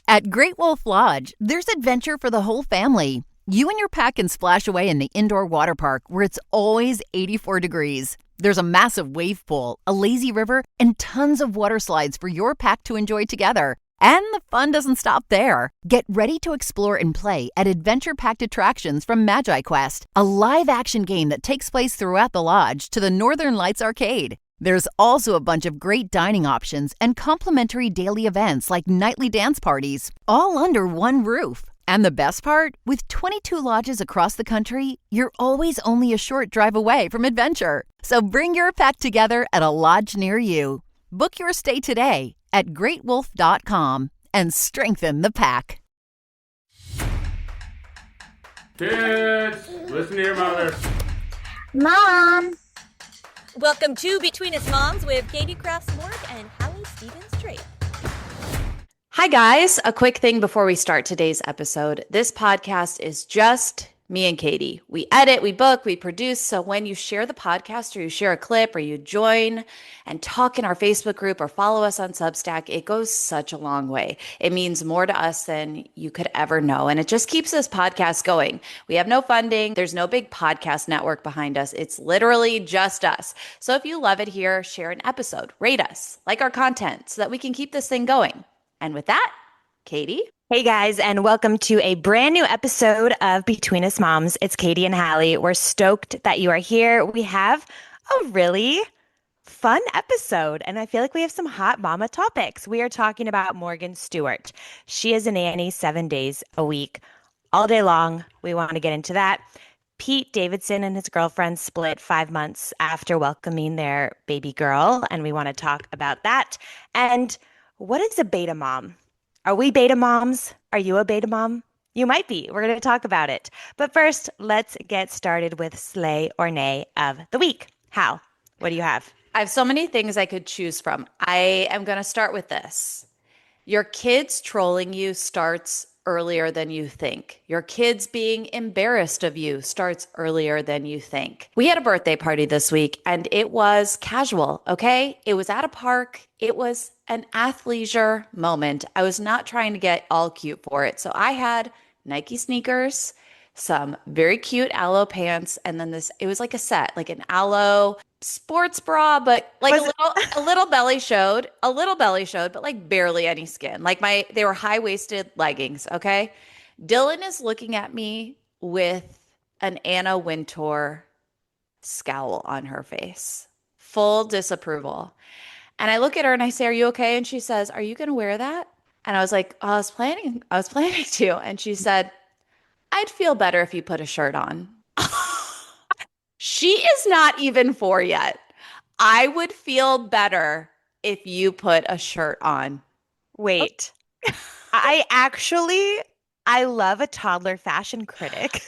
At Great Wolf Lodge, there's adventure for the whole family. You and your pack can splash away in the indoor water park where it's always 84 degrees. There's a massive wave pool, a lazy river, and tons of water slides for your pack to enjoy together. And the fun doesn't stop there. Get ready to explore and play at adventure-packed attractions from Magi Quest, a live-action game that takes place throughout the lodge, to the Northern Lights Arcade. There's also a bunch of great dining options and complimentary daily events like nightly dance parties, all under one roof. And the best part? With 22 lodges across the country, you're always only a short drive away from adventure. So bring your pack together at a lodge near you. Book your stay today at greatwolf.com and strengthen the pack. Kids, listen to your mother. Mom! Welcome to Between Us Moms with Katie Crafts-Morg and Hallie Stevens-Drake. Hi, guys. A quick thing before we start today's episode. This podcast is just me and Katie. We edit, we book, we produce. So when you share the podcast or you share a clip or you join and talk in our Facebook group or follow us on Substack, it goes such a long way. It means more to us than you could ever know. And it just keeps this podcast going. We have no funding. There's no big podcast network behind us. It's literally just us. So if you love it here, share an episode, rate us, like our content so that we can keep this thing going. And with that, Katie. Hey guys, and welcome to a brand new episode of Between Us Moms. It's Katie and Hallie. We're stoked that you are here. We have a really fun episode, and I feel like we have some hot mama topics. We are talking about Morgan Stewart. She is a nanny 7 days a week, all day long. We want to get into that. Pete Davidson and his girlfriend split 5 months after welcoming their baby girl, and we want to talk about that. And what is a beta mom? Are we beta moms? Are you a beta mom? You might be. We're going to talk about it. But first, let's get started with Slay or Nay of the week. Hal, what do you have? I have so many things I could choose from. I am going to start with this. Your kids trolling you starts earlier than you think. Your kids being embarrassed of you starts earlier than you think. We had a birthday party this week and it was casual, okay? It was at a park. It was an athleisure moment. I was not trying to get all cute for it. So I had Nike sneakers, some very cute aloe pants, and then it was like a set, like an aloe sports bra, but like a little belly showed, but like barely any skin. Like they were high-waisted leggings, okay? Dylan is looking at me with an Anna Wintour scowl on her face. Full disapproval. And I look at her and I say, "Are you okay?" And she says, "Are you going to wear that?" And I was like, I was planning to. And she said, "I'd feel better if you put a shirt on." She is not even 4 yet. I would feel better if you put a shirt on. Wait. I love a toddler fashion critic.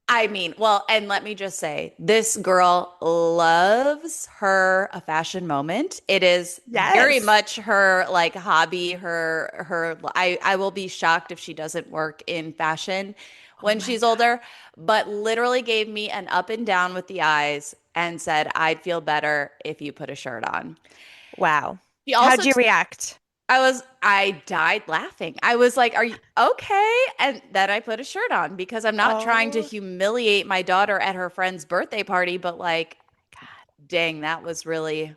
I mean, well, and let me just say, this girl loves a fashion moment. It is very much her like hobby, I will be shocked if she doesn't work in fashion when she's older, but literally gave me an up and down with the eyes and said, "I'd feel better if you put a shirt on." Wow. How'd you react? I died laughing. I was like, "Are you okay?" And then I put a shirt on because I'm not trying to humiliate my daughter at her friend's birthday party, but like, God dang, that was really,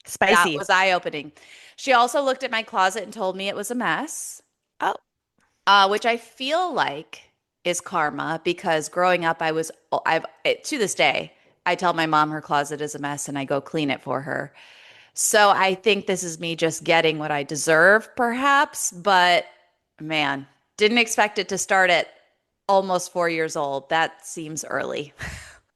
spicy. That was eye-opening. She also looked at my closet and told me it was a mess. Which I feel like is karma because growing up, to this day, I tell my mom her closet is a mess and I go clean it for her. So I think this is me just getting what I deserve, perhaps. But man, didn't expect it to start at almost 4 years old. That seems early.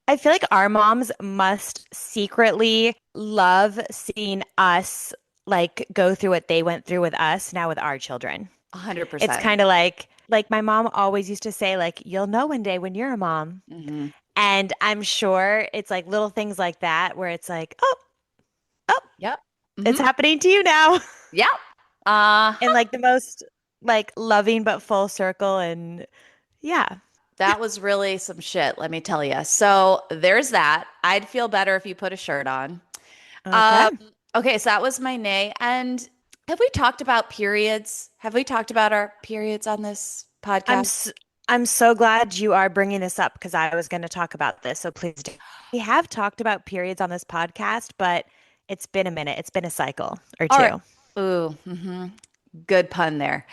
I feel like our moms must secretly love seeing us like go through what they went through with us now with our children. 100%. It's kind of like my mom always used to say, like, "You'll know one day when you're a mom." Mm-hmm. And I'm sure it's like little things like that where it's like, oh, yep, it's happening to you now. Yep. In like the most like loving but full circle. And yeah. That was really some shit, let me tell you. So there's that. I'd feel better if you put a shirt on. Okay. Okay, so that was my nay. And Have we talked about periods? Have we talked about our periods on this I'm podcast? s- I'm so glad you are bringing this up because I was going to talk about this. So please do. We have talked about periods on this podcast, but it's been a minute. It's been a cycle or All right. two. Ooh, good pun there.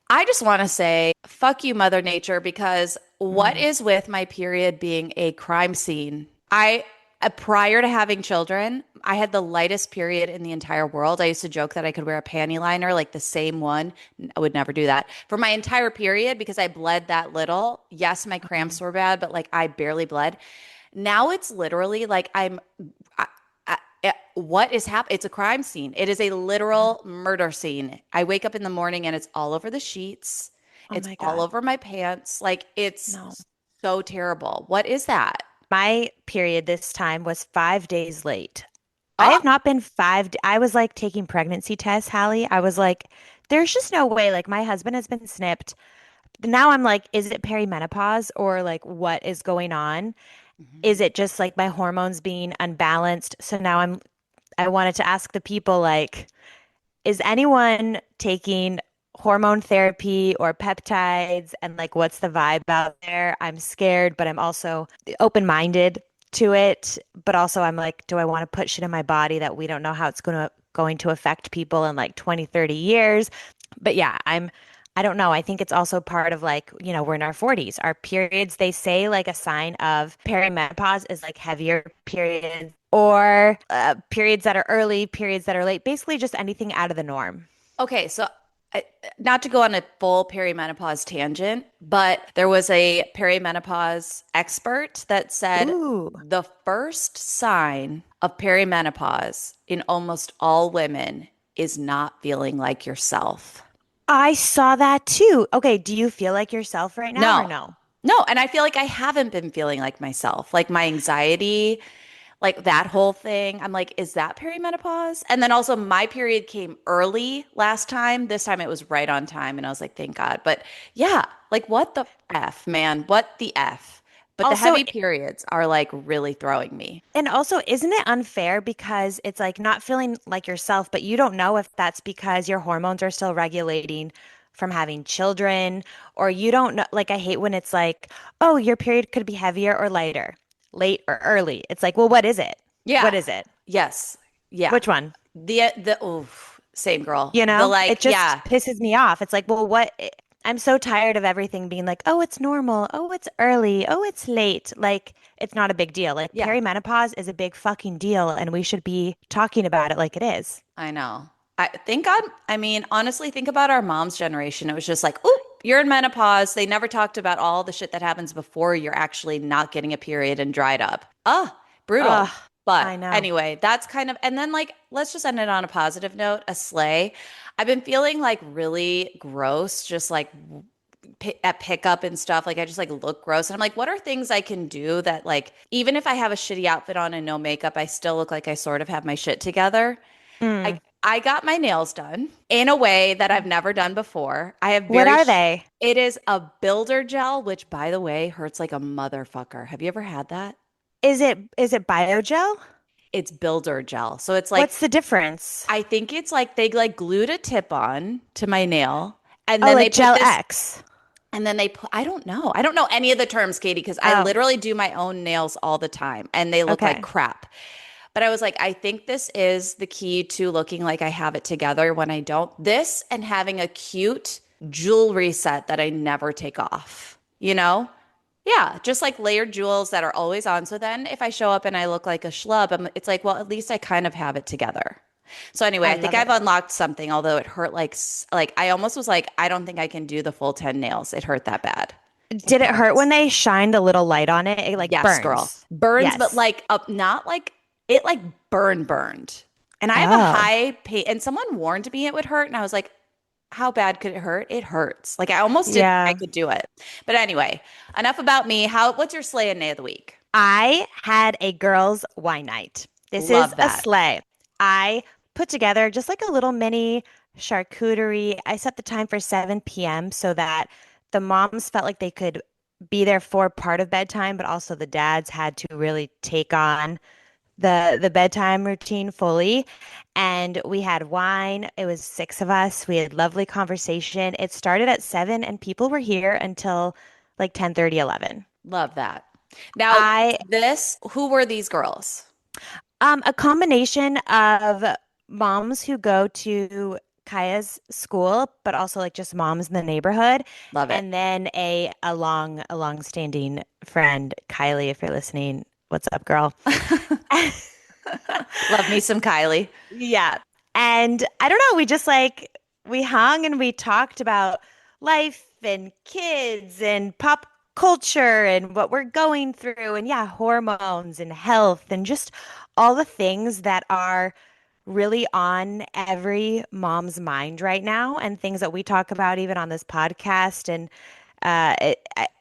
I just want to say, fuck you, Mother Nature, because what Mm. is with my period being a crime scene? Prior to having children, I had the lightest period in the entire world. I used to joke that I could wear a panty liner, like the same one. I would never do that for my entire period because I bled that little. Yes, my cramps were bad, but like I barely bled. Now it's literally like what is happening? It's a crime scene. It is a literal murder scene. I wake up in the morning and it's all over the sheets. Oh It's my all God. over my pants. Like it's No. so terrible. What is that? My period this time was 5 days late. I Oh, have not been I was like taking pregnancy tests, Hallie. I was like, there's just no way. Like my husband has been snipped. Now I'm like, is it perimenopause or like what is going on? Is it just like my hormones being unbalanced? So now I wanted to ask the people like, is anyone taking hormone therapy or peptides and like what's the vibe out there? I'm scared, but I'm also open-minded to it, but also I'm like, do I want to put shit in my body that we don't know how it's going to affect people in like 20, 30 years? But yeah, I don't know. I think it's also part of like, we're in our 40s. Our periods, they say like a sign of perimenopause is like heavier periods or periods that are early, periods that are late, basically just anything out of the norm. okay. So, I, not to go on a full perimenopause tangent, but there was a perimenopause expert that said Ooh, the first sign of perimenopause in almost all women is not feeling like yourself. I saw that too. Okay, do you feel like yourself right now or No, no? no. And I feel like I haven't been feeling like myself, like my anxiety, like that whole thing. I'm like, is that perimenopause? And then also, my period came early last time. This time it was right on time. And I was like, thank God. But yeah, like, what the F, man? What the F? But the Also, heavy periods are like really throwing me. and also, isn't it unfair because it's like not feeling like yourself, but you don't know if that's because your hormones are still regulating from having children, or you don't know. Like, I hate when it's like, oh, your period could be heavier or lighter, late or early. It's like, well, what is it? Yeah. What is it? Yes. Yeah. Which one? Oh, same girl. The It like, just yeah. pisses me off. It's like, well, what? I'm so tired of everything being like, oh, it's normal. Oh, it's early. Oh, it's late. Like, it's not a big deal. Like, Yeah. perimenopause is a big fucking deal, and we should be talking about it like it is. I know. I mean, honestly, think about our mom's generation. It was just like, oh, you're in menopause. They never talked about all the shit that happens before you're actually not getting a period and dried up. Brutal. Ugh, But I know. anyway, that's kind of, and then like, let's just end it on a positive note, a sleigh. I've been feeling like really gross, just like at pickup and stuff. Like, I just like look gross. And I'm like, what are things I can do that, like, even if I have a shitty outfit on and no makeup, I still look like I sort of have my shit together? Mm. I got my nails done in a way that I've never done before. I have What are they? it is a builder gel, which by the way hurts like a motherfucker. Have you ever had that? Is it biogel? It's builder gel. So it's like, What's the difference? I think it's like they like glued a tip on to my nail and Oh, then they like put Gel this X. and then they put, I don't know. I don't know any of the terms, Katie, because I Oh, literally do my own nails all the time and they look like okay. crap. But I was like, I think this is the key to looking like I have it together when I don't. This and having a cute jewelry set that I never take off, you know? Yeah, just like layered jewels that are always on. So then if I show up and I look like a schlub, it's like, well, at least I kind of have it together. So anyway, I I think love I've it. unlocked something, although it hurt like I almost was like, I don't think I can do the full 10 nails. It hurt that bad. Did it hurt when they shined a little light on it? It like Yes, girl. burns. Burns, but Yes. like up, not like it like burned. And I have a Oh, high pain, and someone warned me it would hurt, and I was like, how bad could it hurt? It hurts. Like I almost didn't think I yeah. could do it. But anyway, enough about me. What's your slay and nay of the week? I had a girls' wine night. This is Love a that. sleigh. I put together just like a little mini charcuterie. I set the time for 7 p.m. so that the moms felt like they could be there for part of bedtime, but also the dads had to really take on the bedtime routine fully. And we had wine. It was six of us. We had lovely conversation. It started at 7 and people were here until like 10:30, 11. Love that. Now, I who were these girls? A combination of moms who go to Kaya's school, but also like just moms in the neighborhood, Love it. and then a long-standing friend, Kylie, if you're listening, what's up, girl? Love me some Kylie. Yeah. And I don't know, we just like we hung and we talked about life and kids and pop culture and what we're going through and yeah, hormones and health and just all the things that are really on every mom's mind right now and things that we talk about even on this podcast. And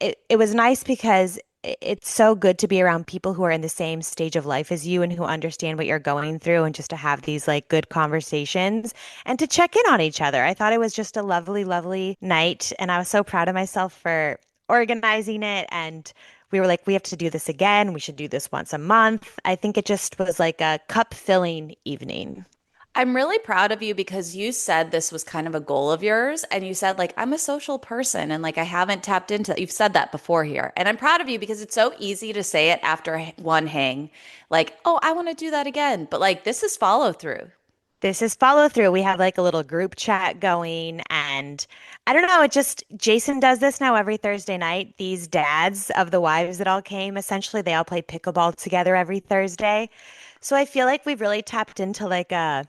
it was nice because it's so good to be around people who are in the same stage of life as you and who understand what you're going through and just to have these like good conversations and to check in on each other. I thought it was just a lovely, lovely night and I was so proud of myself for organizing it and we were like, we have to do this again. We should do this once a month. I think it just was like a cup filling evening. I'm really proud of you because you said this was kind of a goal of yours. And you said, like, I'm a social person and like I haven't tapped into that. You've said that before here. And I'm proud of you because it's so easy to say it after one hang, like, oh, I want to do that again. But like, this is follow through. This is follow through. We have like a little group chat going, and I don't know, it just Jason does this now every Thursday night. These dads of the wives that all came, essentially, they all play pickleball together every Thursday. So I feel like we've really tapped into like a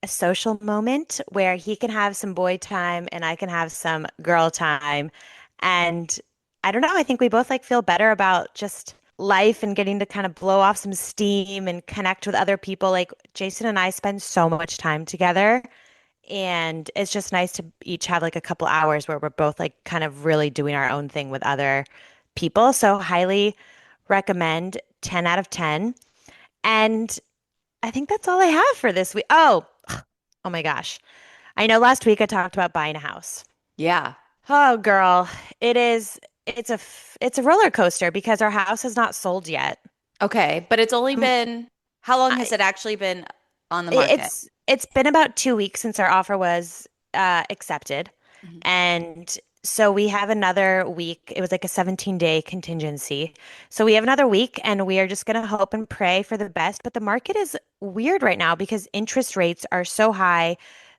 social moment where he can have some boy time and I can have some girl time. And I don't know, I think we both like feel better about just life and getting to kind of blow off some steam and connect with other people. Like Jason and I spend so much time together. And it's just nice to each have like a couple hours where we're both like kind of really doing our own thing with other people. So highly recommend 10 out of 10. And I think that's all I have for this week. Oh my gosh. I know last week I talked about buying a house. Yeah. Oh, girl, it's a roller coaster because our house has not sold yet. Okay. But it's only Um, been, how long has I, it actually been on the market? it's been about 2 weeks since our offer was accepted, Mhm. and so we have another week. It was like a 17-day contingency. So we have another week, and we are just gonna hope and pray for the best. But the market is weird right now because interest rates are so high.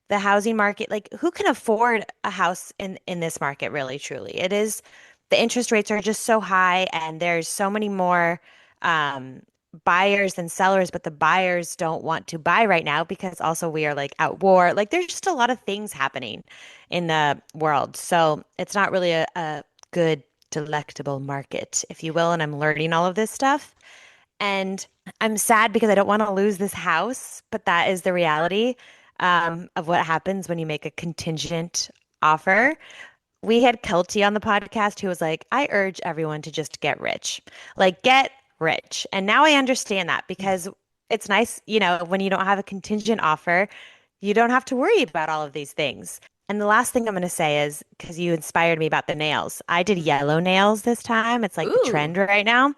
The housing market, like who can afford a house in this market, really, truly? It is the interest rates are just so high, and there's so many more um, buyers than sellers, but the buyers don't want to buy right now because also we are like at war. Like there's just a lot of things happening in the world. So it's not really a good, delectable market, if you will. And I'm learning all of this stuff. And I'm sad because I don't want to lose this house, but that is the reality of what happens when you make a contingent offer. We had Kelty on the podcast who was like, I urge everyone to just get rich. Like, get rich. And now I understand that because it's nice, when you don't have a contingent offer, you don't have to worry about all of these things. And the last thing I'm going to say is because you inspired me about the nails. I did yellow nails this time. It's like the Ooh. trend right now.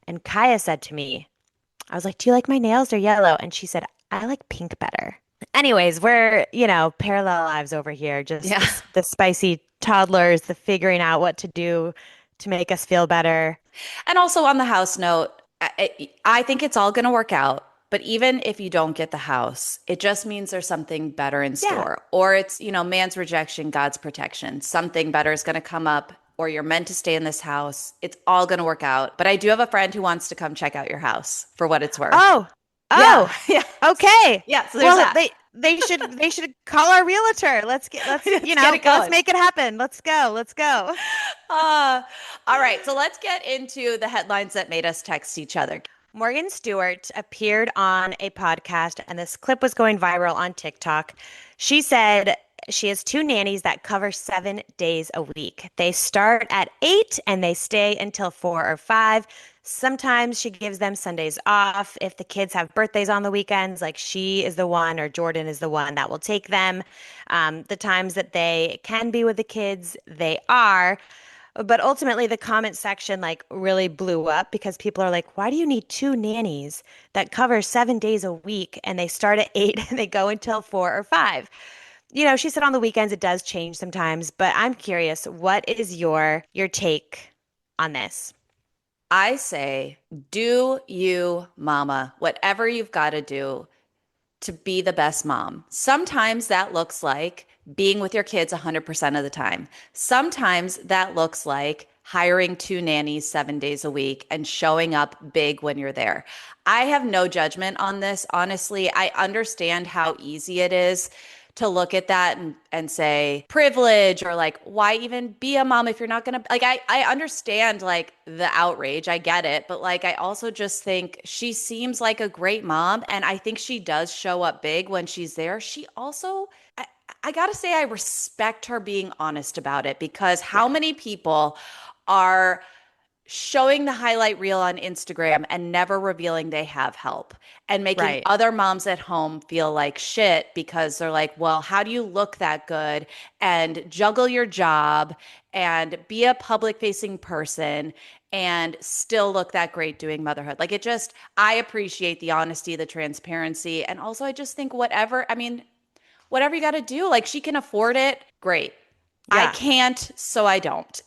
And Kaya said to me, I was like, do you like my nails or yellow? And she said, I like pink better. Anyways, we're, parallel lives over here, just Yeah. the spicy toddlers, the figuring out what to do to make us feel better. And also on the house note, I think it's all going to work out. But even if you don't get the house, it just means there's something better in Yeah. store. Or it's, man's rejection, God's protection. Something better is going to come up, or you're meant to stay in this house. It's all going to work out. But I do have a friend who wants to come check out your house for what it's worth. Oh, Yeah. oh, Yeah. okay. Yeah. So there's Well, that. they should call our realtor. Let's Let's get it let's going. make it happen. Let's go. Let's go. Uh, all right. So let's get into the headlines that made us text each other. Morgan Stewart appeared on a podcast, and this clip was going viral on TikTok. She said she has two nannies that cover 7 days a week. They start at 8 and they stay until 4 or 5. Sometimes she gives them Sundays off. If the kids have birthdays on the weekends, like she is the one or Jordan is the one that will take them. The times that they can be with the kids, they are. But ultimately, the comment section like really blew up because people are like, why do you need two nannies that cover 7 days a week and they start at 8 and they go until 4 or 5? She said on the weekends it does change sometimes, but I'm curious, what is your take on this? I say, do you, mama, whatever you've got to do to be the best mom. Sometimes that looks like being with your kids 100% of the time. Sometimes that looks like hiring two nannies 7 days a week and showing up big when you're there. I have no judgment on this. Honestly, I understand how easy it is to look at that and say privilege, or like, why even be a mom if you're not gonna, like, I understand like the outrage. I get it. But like, I also just think she seems like a great mom. And I think she does show up big when she's there. She also, I gotta say, I respect her being honest about it, because how many people are showing the highlight reel on Instagram and never revealing they have help, and making Right. other moms at home feel like shit because they're like, well, how do you look that good and juggle your job and be a public facing person and still look that great doing motherhood? Like, it just, I appreciate the honesty, the transparency. And also, I just think whatever you got to do, like, she can afford it. Great. I Yeah. can't, so I don't.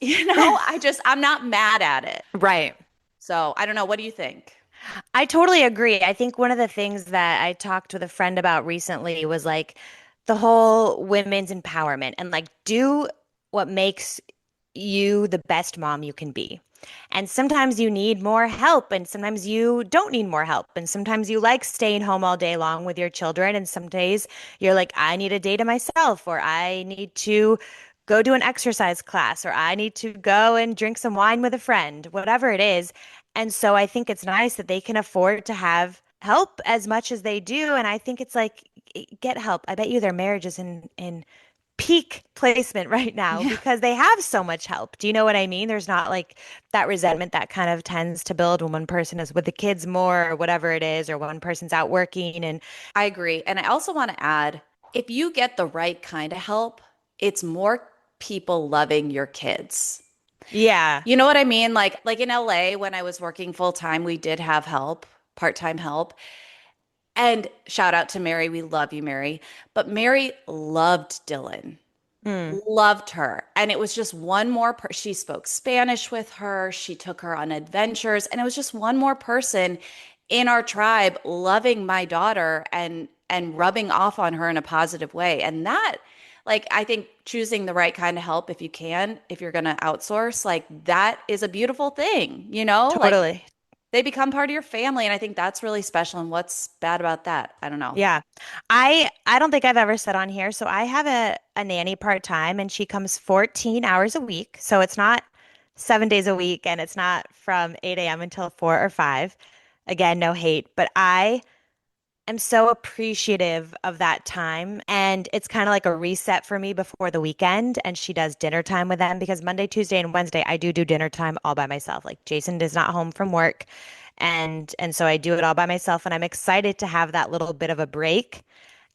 I'm not mad at it. Right. So I don't know. What do you think? I totally agree. I think one of the things that I talked with a friend about recently was like the whole women's empowerment and like do what makes you the best mom you can be. And sometimes you need more help, and sometimes you don't need more help. And sometimes you like staying home all day long with your children. And some days you're like, I need a day to myself, or I need to go do an exercise class, or I need to go and drink some wine with a friend, whatever it is. And so I think it's nice that they can afford to have help as much as they do. And I think it's like, get help. I bet you their marriage is in peak placement right now Yeah. because they have so much help. Do you know what I mean? There's not like that resentment that kind of tends to build when one person is with the kids more or whatever it is, or one person's out working. And I agree. And I also want to add, if you get the right kind of help, it's more people loving your kids. yeah, You know what I mean? Like in LA, when I was working full time, we did have help, part-time help. And shout out to Mary. We love you, Mary. But Mary loved Dylan. mm, Loved her. And it was just one more she spoke Spanish with her. She took her on adventures, and it was just one more person in our tribe loving my daughter and rubbing off on her in a positive way. And that, like, I think choosing the right kind of help, if you can, if you're going to outsource, like, that is a beautiful thing, like, totally. they become part of your family. And I think that's really special. And what's bad about that? I don't know. Yeah. I don't think I've ever said on here. So I have a nanny part-time and she comes 14 hours a week. So it's not 7 days a week and it's not from 8 a.m. until 4 or 5. Again, no hate, but I am so appreciative of that time. And it's kind of like a reset for me before the weekend. And she does dinner time with them because Monday, Tuesday, and Wednesday, I do dinner time all by myself. Like Jason is not home from work. And so I do it all by myself. And I'm excited to have that little bit of a break.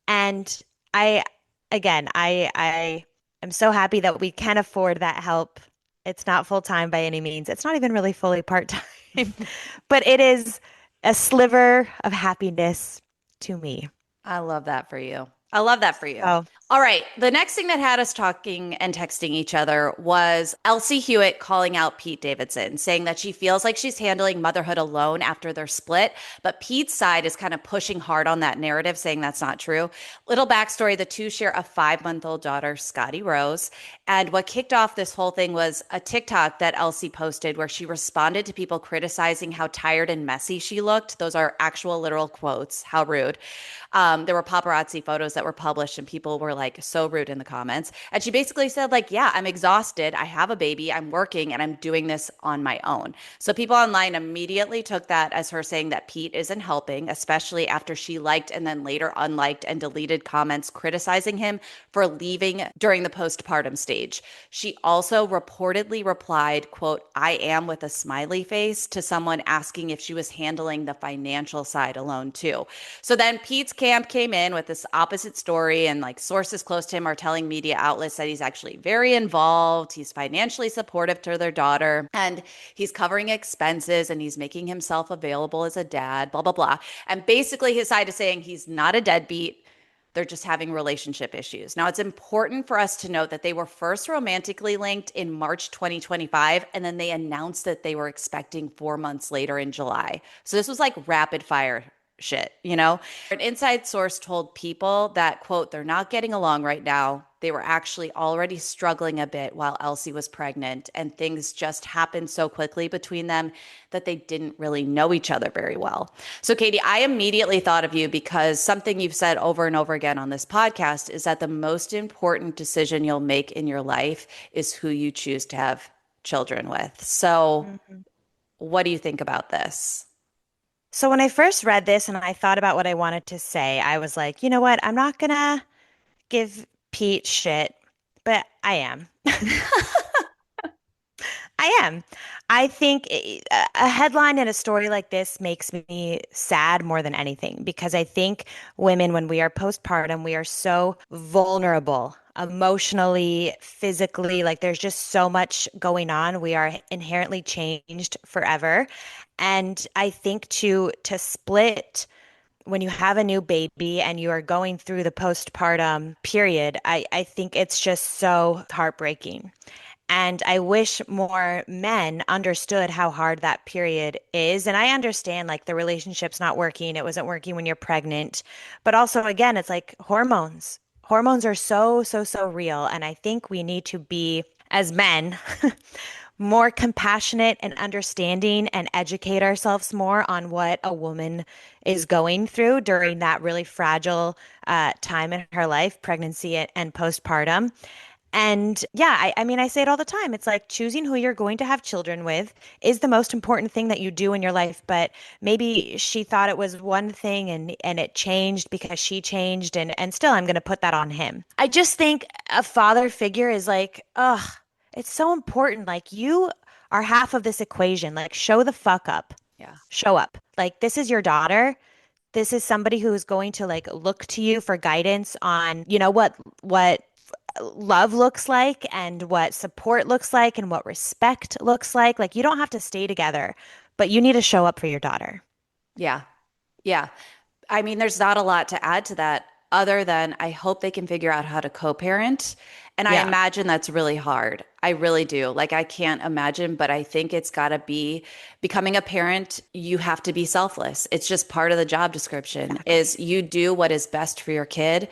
And I, again, I am so happy that we can afford that help. It's not full time by any means. It's not even really fully part time, but it is a sliver of happiness to me. I love that for you. I love that for you. So, All right. The next thing that had us talking and texting each other was Elsie Hewitt calling out Pete Davidson, saying that she feels like she's handling motherhood alone after their split. But Pete's side is kind of pushing hard on that narrative, saying that's not true. Little backstory, the two share a 5-month-old daughter, Scotty Rose. And what kicked off this whole thing was a TikTok that Elsie posted where she responded to people criticizing how tired and messy she looked. Those are actual literal quotes. How rude. There were paparazzi photos that were published and people were like so rude in the comments. And she basically said like, yeah, I'm exhausted. I have a baby. I'm working and I'm doing this on my own. So people online immediately took that as her saying that Pete isn't helping, especially after she liked and then later unliked and deleted comments criticizing him for leaving during the postpartum stage. She also reportedly replied, quote, I am, with a smiley face, to someone asking if she was handling the financial side alone too. So then Pete's camp came in with this opposite opposite story. And like sources close to him are telling media outlets that he's actually very involved. He's financially supportive to their daughter, and he's covering expenses, and he's making himself available as a dad, blah, blah, blah. And basically his side is saying he's not a deadbeat. They're just having relationship issues. Now, it's important for us to note that they were first romantically linked in March 2025, and then they announced that they were expecting 4 months later in July. So this was like rapid fire shit, you know? An inside source told People that, quote, they're not getting along right now. They were actually already struggling a bit while Elsie was pregnant, and things just happened so quickly between them that they didn't really know each other very well. So, Katie, I immediately thought of you because something you've said over and over again on this podcast is that the most important decision you'll make in your life is who you choose to have children with. So, what do you think about this? So when I first read this and I thought about what I wanted to say, I was like, you know what? I'm not gonna give Pete shit, but I am. I am. I think a headline in a story like this makes me sad more than anything because I think women, when we are postpartum, we are so vulnerable emotionally, physically. Like there's just so much going on. We are inherently changed forever. And I think to split when you have a new baby and you are going through the postpartum period, I think it's just so heartbreaking. And I wish more men understood how hard that period is. And I understand like the relationship's not working. It wasn't working when you're pregnant. But also, again, it's like hormones. Hormones are so real. And I think we need to be, as men, more compassionate and understanding and educate ourselves more on what a woman is going through during that really fragile time in her life, pregnancy and postpartum. And yeah, I mean, I say it all the time. It's like choosing who you're going to have children with is the most important thing that you do in your life. But maybe she thought it was one thing and it changed because she changed. And still, I'm going to put that on him. I just think a father figure is like, ugh, it's so important. Like you are half of this equation. Like show the fuck up. Yeah. Show up. Like this is your daughter. This is somebody who is going to like look to you for guidance on, you know, what love looks like and what support looks like and what respect looks like. Like you don't have to stay together, but you need to show up for your daughter. Yeah. Yeah. I mean, there's not a lot to add to that other than I hope they can figure out how to co-parent. And I imagine that's really hard. I really do. Like, I can't imagine, but I think it's got to be becoming a parent. You have to be selfless. It's just part of the job description is you do what is best for your kid.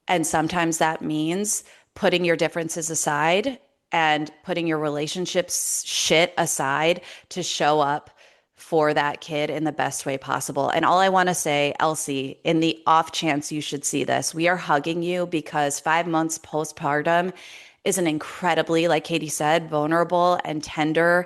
And sometimes that means putting your differences aside and putting your relationships shit aside to show up for that kid in the best way possible. And all I want to say, Elsie, in the off chance you should see this, we are hugging you because 5 months postpartum is an incredibly, like Katie said, vulnerable and tender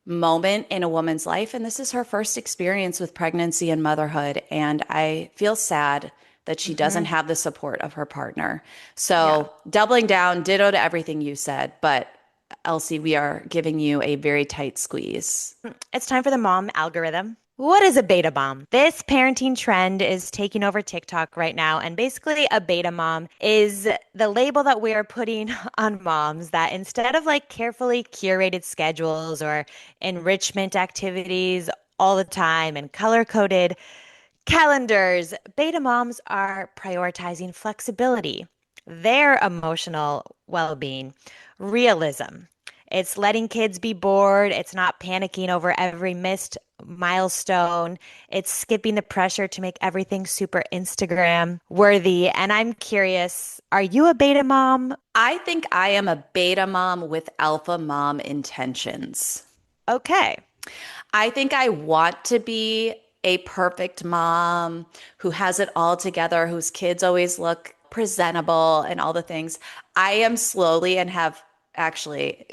moment in a woman's life. And this is her first experience with pregnancy and motherhood. And I feel sad that she doesn't have the support of her partner. So doubling down, ditto to everything you said. But Elsie, we are giving you a very tight squeeze. It's time for the mom algorithm. What is a beta mom? This parenting trend is taking over TikTok right now. And basically, a beta mom is the label that we are putting on moms that instead of like carefully curated schedules or enrichment activities all the time and color coded calendars, beta moms are prioritizing flexibility, their emotional well being, realism. It's letting kids be bored. It's not panicking over every missed milestone. It's skipping the pressure to make everything super Instagram worthy. And I'm curious, are you a beta mom? I think I am a beta mom with alpha mom intentions. Okay. I think I want to be a perfect mom who has it all together, whose kids always look presentable and all the things. I am slowly and have actually,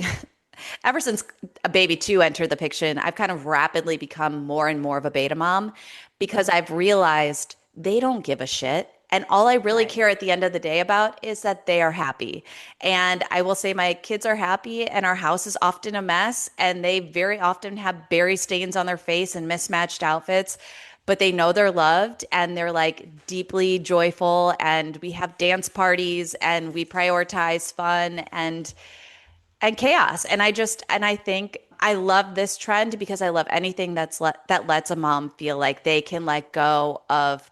ever since a baby two entered the picture, I've kind of rapidly become more and more of a beta mom because I've realized they don't give a shit. And all I really care at the end of the day about is that they are happy. And I will say my kids are happy and our house is often a mess and they very often have berry stains on their face and mismatched outfits. but they know they're loved and they're like deeply joyful. And we have dance parties and we prioritize fun and chaos. And I think I love this trend because I love anything that lets a mom feel like they can let go of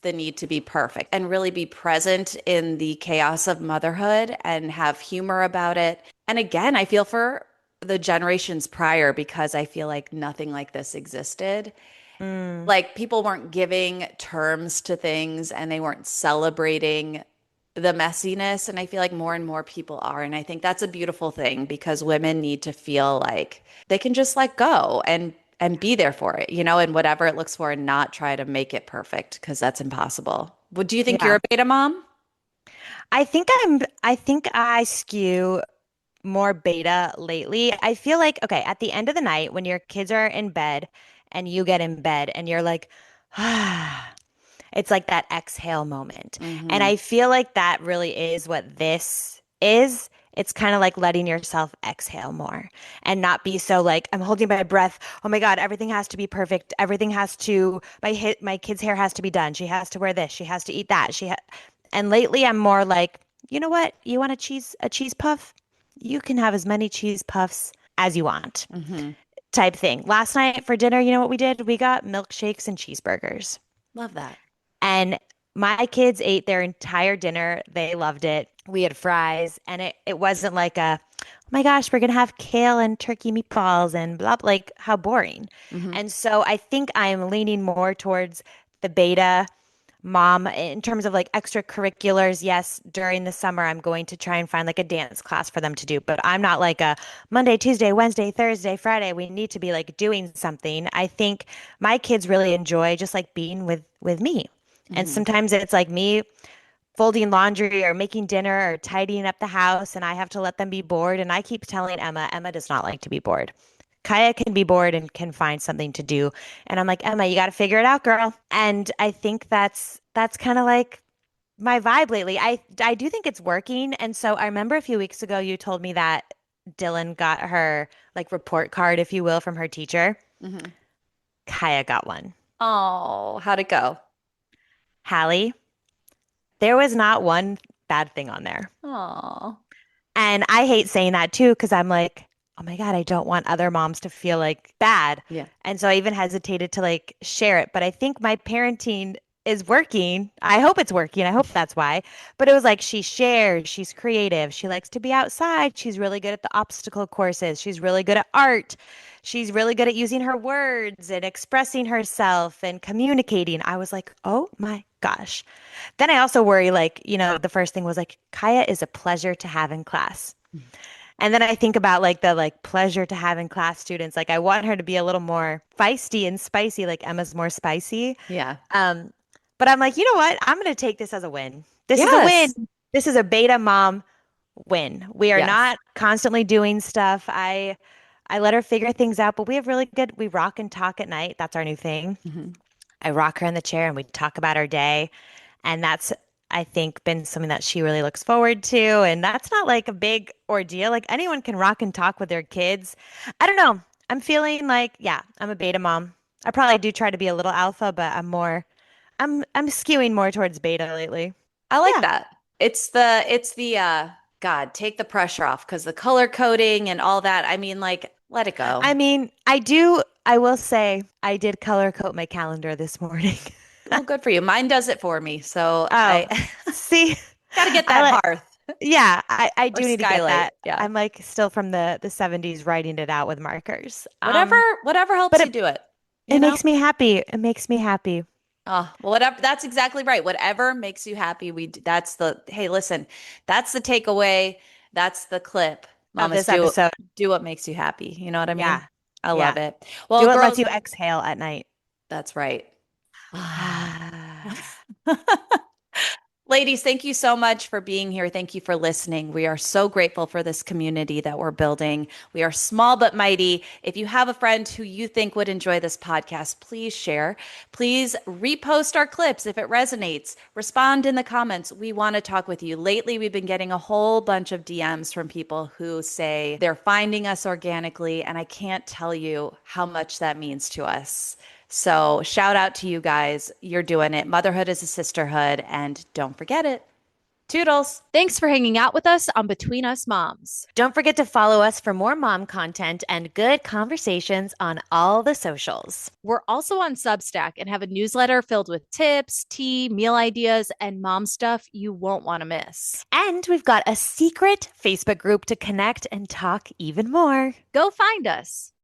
the need to be perfect and really be present in the chaos of motherhood and have humor about it. And again, I feel for the generations prior because I feel like nothing like this existed. Mm. Like people weren't giving terms to things and they weren't celebrating the messiness. And I feel like more and more people are. And I think that's a beautiful thing because women need to feel like they can just let go and be there for it, and whatever it looks for and not try to make it perfect because that's impossible. Do you think you're Yeah. a beta mom? I think I skew more beta lately. I feel like, okay, at the end of the night, when your kids are in bed and you get in bed and you're like, ah, it's like that exhale moment. And Hmm. I feel like that really is what this is. It's kind of like letting yourself exhale more and not be so like, I'm holding my breath. Oh my God, everything has to be perfect. Everything has to, my kid's hair has to be done. She has to wear this. She has to eat that. And lately I'm more like, you know what? You want a cheese puff? You can have as many cheese puffs as you want, Hmm. type thing. Last night for dinner, you know what we did? We got milkshakes and cheeseburgers. Love that. And my kids ate their entire dinner. They loved it. We had fries, and it wasn't like oh my gosh, we're gonna have kale and turkey meatballs and blah, like how boring. Hmm. And so I think I'm leaning more towards the beta mom in terms of like extracurriculars. Yes, during the summer, I'm going to try and find like a dance class for them to do, but I'm not like a Monday, Tuesday, Wednesday, Thursday, Friday. We need to be like doing something. I think my kids really enjoy just like being with me. And Hmm. sometimes it's like me folding laundry or making dinner or tidying up the house, and I have to let them be bored. And I keep telling Emma does not like to be bored. Kaya can be bored and can find something to do. And I'm like, Emma, you got to figure it out, girl. And I think that's kind of like my vibe lately. I do think it's working. And so I remember a few weeks ago you told me that Dylan got her like report card, if you will, from her teacher. Hmm. Kaya got one. Oh, how'd it go? Hallie, there was not one bad thing on there. Oh, And I hate saying that too, because I'm like, oh my God, I don't want other moms to feel like bad. yeah. And so I even hesitated to like share it. But I think my parenting is working. I hope it's working. I hope that's why. But it was like she shares, she's creative, she likes to be outside, she's really good at the obstacle courses, she's really good at art. She's really good at using her words and expressing herself and communicating. I was like, oh my gosh. Then I also worry, like, the first thing was like, Kaya is a pleasure to have in class. And then I think about like the like pleasure to have in class students. Like I want her to be a little more feisty and spicy, like Emma's more spicy. Yeah. Um, but I'm like, you know what? I'm going to take this as a win. This is a win. Yes. This is a beta mom win. We are Yes. not constantly doing stuff. I let her figure things out, but we rock and talk at night. That's our new thing. Hmm. I rock her in the chair and we talk about our day. And that's, I think, been something that she really looks forward to. And that's not like a big ordeal. Like anyone can rock and talk with their kids. I don't know. I'm feeling like, yeah, I'm a beta mom. I probably do try to be a little alpha, but I'm skewing more towards beta lately. I like Yeah. that. It's the God, take the pressure off because the color coding and all that. I mean, like, let it go. I mean, I will say I did color code my calendar this morning. Well, good for you. Mine does it for me. So Oh, I see, got to get I that like, hearth yeah, I or do need to get skylight. that. Yeah. I'm like still from the 70s writing it out with markers. Whatever But helps you do it, it you know? makes me happy. It makes me happy. Oh, well, whatever. That's exactly right. Whatever makes you happy, hey, listen, that's the takeaway. That's the clip. Of Mamas this episode. do what makes you happy. You know what I mean? Yeah. I love Yeah. it. Do Well, what lets girls, you exhale at night. that's right. Ladies, thank you so much for being here. Thank you for listening. We are so grateful for this community that we're building. We are small but mighty. If you have a friend who you think would enjoy this podcast, please share. Please repost our clips if it resonates. Respond in the comments. We want to talk with you. Lately, we've been getting a whole bunch of DMs from people who say they're finding us organically, and I can't tell you how much that means to us. So shout out to you guys. You're doing it. Motherhood is a sisterhood, and don't forget it. Toodles. Thanks for hanging out with us on Between Us Moms. Don't forget to follow us for more mom content and good conversations on all the socials. We're also on Substack and have a newsletter filled with tips, tea, meal ideas, and mom stuff you won't want to miss. And we've got a secret Facebook group to connect and talk even more. Go find us.